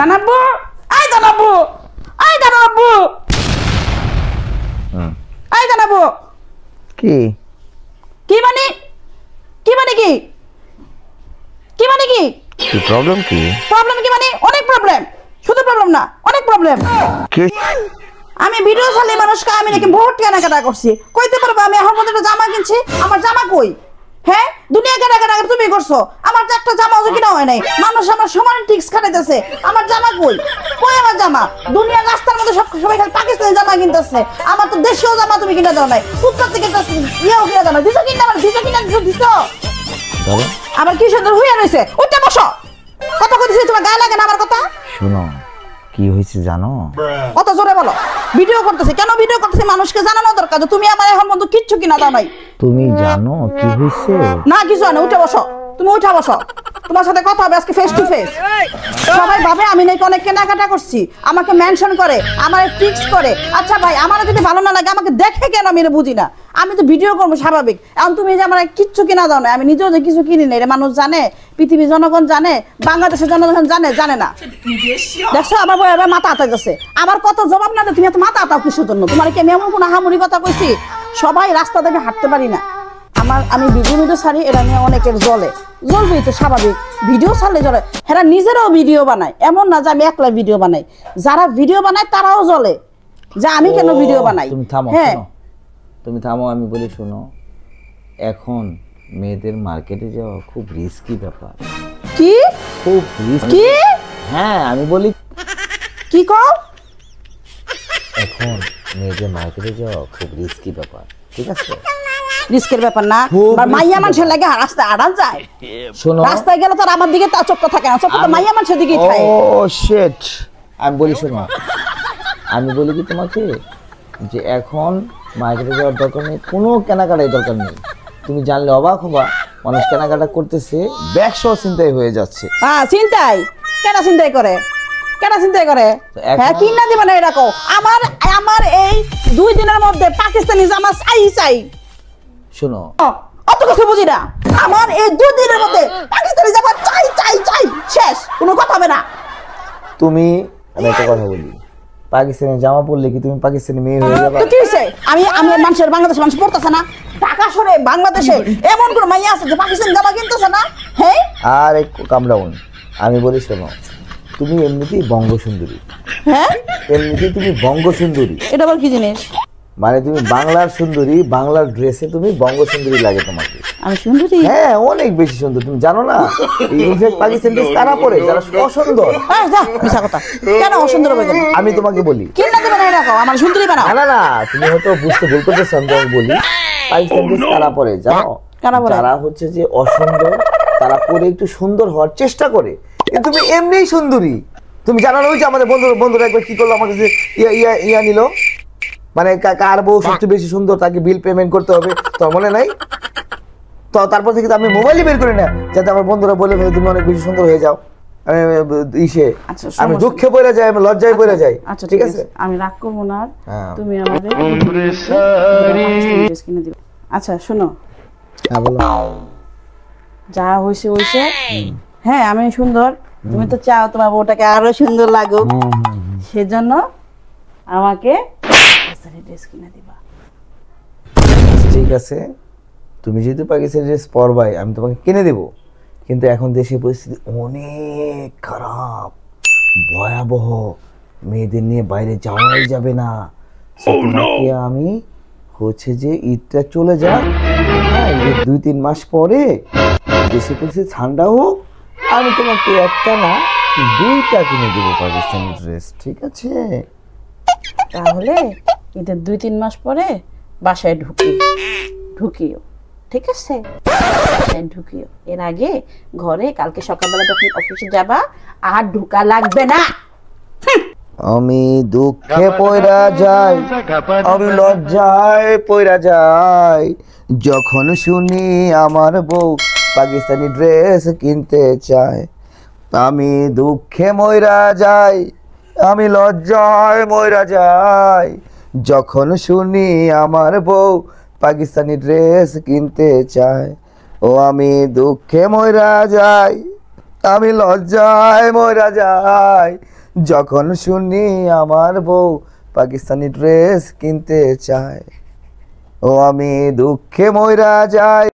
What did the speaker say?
দানাব্বু I দানাব্বু I দানাব্বু I দানাব্বু কি কি মানে কি মানে কি কি মানে কি কি প্রবলেম কি মানে অনেক প্রবলেম শুধু প্রবলেম না অনেক প্রবলেম কি আমি ভিডিও চালিয়ে মানুষকে আমি নাকি বহুত কেনাকাটা করছি কইতে পারবো আমি এখন মধ্যে একটা জামা কিনছি আমার জামা কই হ্যাঁ দুনিয়া কেনাকাটা তুমি করছো আমার তো একটা জামা কিনা হয় নাই মানুষ আমার সমান টিক্স খাটাইতেছে আমার জামা কই কই আমার জামা দুনিয়া রাস্তার মধ্যে সবাই খালি পাকিস্তানি জামা কিনতেছে আমার তো দেশীয় জামা তুমি কিনা দাও নাই কুত্তার থেকে ইয়েও কিনা দাও না দিছো কিনা আমার দিছো আবার কি সুন্দর হইয়া রয়েছে ওইটা বসো কথা কইতেছি তোমার গায়ে লাগে না আমার কথা শুনো কি হয়েছে জানো কত জোরে বলো ভিডিও করতেছি কেন ভিডিও করতেছি মানুষকে জানানো দরকার যে তুমি আমার এখন মতো কিচ্ছু কিনা দাও নাই তুমি জানো কি হয়েছে না কিছু না উঠে বসো তুমি উঠে বসো তোমার সাথে কথা হবে আজকে ফেস টু ফেস সবাই ভাবে আমি নাকি অনেক কেনাকাটা করছি আমাকে মেনশন করে আমার টিক্স করে আচ্ছা ভাই আমার যদি ভালো না লাগে আমাকে দেখে কেন আমি বুঝি না আমি তো ভিডিও করবো স্বাভাবিক এখন তুমি যে আমার কিচ্ছু কিনা দাও না আমি নিজেও যে কিছু কিনি না এটা মানুষ জানে পৃথিবীর জনগণ জানে বাংলাদেশের জনগণ জানে না দেখছো আমার বই এবার মাথা আতাইতেছে আমার কত জবাব না তুমি এত মাথা আতাও কিসের জন্য তোমার কি আমি এমন কোনো হামুরি কথা কইছি সবাই রাস্তা থেকে হাঁটতে পারি না আমি ভিডিও ছাড়ি এটা নিয়ে অনেকের জ্বলবেই তো স্বাভাবিক ভিডিও ছাড়লে জ্বলে এরা নিজেরাও ভিডিও বানায় এমন না যে আমি একলা ভিডিও বানাই যারা ভিডিও বানায় তারাও জ্বলে যে আমি কেন ভিডিও বানাই তুমি থামো আমি বলি শোনো এখন মেয়েদের মার্কেটে যাওয়া খুব রিস্কি ব্যাপার কি খুব রিস্কি কি হ্যাঁ আমি বলি কি কও এখন মেয়েদের মার্কেটে যাওয়া খুব রিস্কি ব্যাপার ঠিক আছে রিস্কের ব্যাপার না আর মাইয়া মানুষের লাগে রাস্তায় আড়াল যায় শোনো রাস্তায় গেলে তো আমার দিকে তা চোখ থাকে না চোখ তো মাইয়া মানুষের দিকেই থাকে ও শিট আমি বলি শোনো আমি বলি কি তোমাকে যে এখন মার্কেটে যাওয়ার দরকার নেই কোনো কেনাকাটার দরকার নেই তুমি জানলে অবাক হবা মানুষ কেনাকাটা করতেছে ব্যাগ সহ চিন্তাই হয়ে যাচ্ছে হ্যাঁ চিন্তাই কেন চিন্তাই করে হ্যাঁ কিনা দিবা না এরকম আমার এই 2 দিনের মধ্যে পাকিস্তানি জামা চাই শোনো অত কিছু বুঝি না আমার এই 2 দিনের মধ্যে পাকিস্তানি জামা চাই শেষ কোনো কথা হবে না তুমি আমি একটা কথা বলি পাকিস্তানি জামা পরলে কি তুমি পাকিস্তানি মেয়ে হয়ে যাবে তো কি হইছে আমি বাংলাদেশের মানুষ পড়তেছে না ঢাকা শহরে বাংলাদেশে এমন কোন মাইয়া আছে যে পাকিস্তানি জামা কিনতেছে না হ্যাঁ আরে কাম ডাউন আমি বলি শোনো তুমি এমনিতেই বঙ্গসুন্দরী হ্যাঁ এমনিতেই তুমি বঙ্গসুন্দরী এটা আবার কি জিনিস মানে তুমি বাংলার সুন্দরী বাংলার ড্রেসে তুমি বঙ্গসুন্দরী লাগে তোমাকে আমি সুন্দরী হ্যাঁ অনেক বেশি সুন্দর তুমি জানো না ইনফ্যাক্ট পাকিস্তান ড্রেস কারা পরে যারা অসুন্দর যা মিছা কথা কেন অসুন্দর হবে আমি তোমাকে বলি কি না দেবে না এরকম আমার সুন্দরী বানাও না তুমি হয়তো বুঝতে ভুল করতেছ আমি বলি পাকিস্তান ড্রেস কারা পরে জানো যারা হচ্ছে যে অসুন্দর তারা পরে একটু সুন্দর হওয়ার চেষ্টা করে কিন্তু তুমি এমনিই সুন্দরী তুমি জানো না ওই যে আমাদের বন্ধুরা একবার কি করলো আমার কাছে ইয়া নিল মানে কার বউ সবচেয়ে বেশি সুন্দর তাকে বিল পেমেন্ট করতে হবে তোর মনে নাই তো তারপর থেকে আমি মোবাইলই বের করি না যাতে আমার বন্ধুরা বলে তুমি অনেক বেশি সুন্দর হয়ে যাও আমি দুঃখে পড়ে যাই আমি লজ্জায় পড়ে যাই ঠিক আছে আমি রাগ করবো না তুমি আমাদের আচ্ছা শোনো যা হইছে হ্যাঁ আমি সুন্দর তুমি তো চাও তোমার বউটাকে আরো সুন্দর লাগুক সেজন্য আমাকে ড্রেস কিনে দিবা ঠিক আছে তুমি যেহেতু পাকিস্তানি ড্রেস পরবাই আমি তোমাকে কিনে দেব কিন্তু এখন দেশের পরিস্থিতি অনেক খারাপ ভয়াবহ মেয়েদের নিয়ে বাইরে যাওয়াই যাবে না তোমাকে আমি হচ্ছে যে ঈদটা চলে যাক হ্যাঁ 2-3 মাস পরে দেশের পরিস্থিতি ঠান্ডা হোক আমি তোমাকে একটা না 2টা কিনে দেবো পাকিস্তানি ড্রেস ঠিক আছে তাহলে ঈদের 2-3 মাস পরে বাসায় ঢুকিও ঠিক আছে বাসায় ঢুকিও এর আগে ঘরে কালকে সকালবেলা যখন অফিসে যাবা আর ঢুকা লাগবে না আমি দুঃখে পয়রা যাই আমি লজ্জায় পয়রা যাই যখন শুনি আমার বউ পাকিস্তানি ড্রেস কিনতে চায় আমি দুঃখে ময়রা যাই আমি লজ্জায় ময়রা যাই যখন শুনি আমার বউ পাকিস্তানি ড্রেস কিনতে চায় ও আমি দুঃখে ময়রা যাই আমি লজ্জায় মরা যাই যখন শুনি আমার বউ পাকিস্তানি ড্রেস কিনতে চায়। ও আমি দুঃখে মরা যাই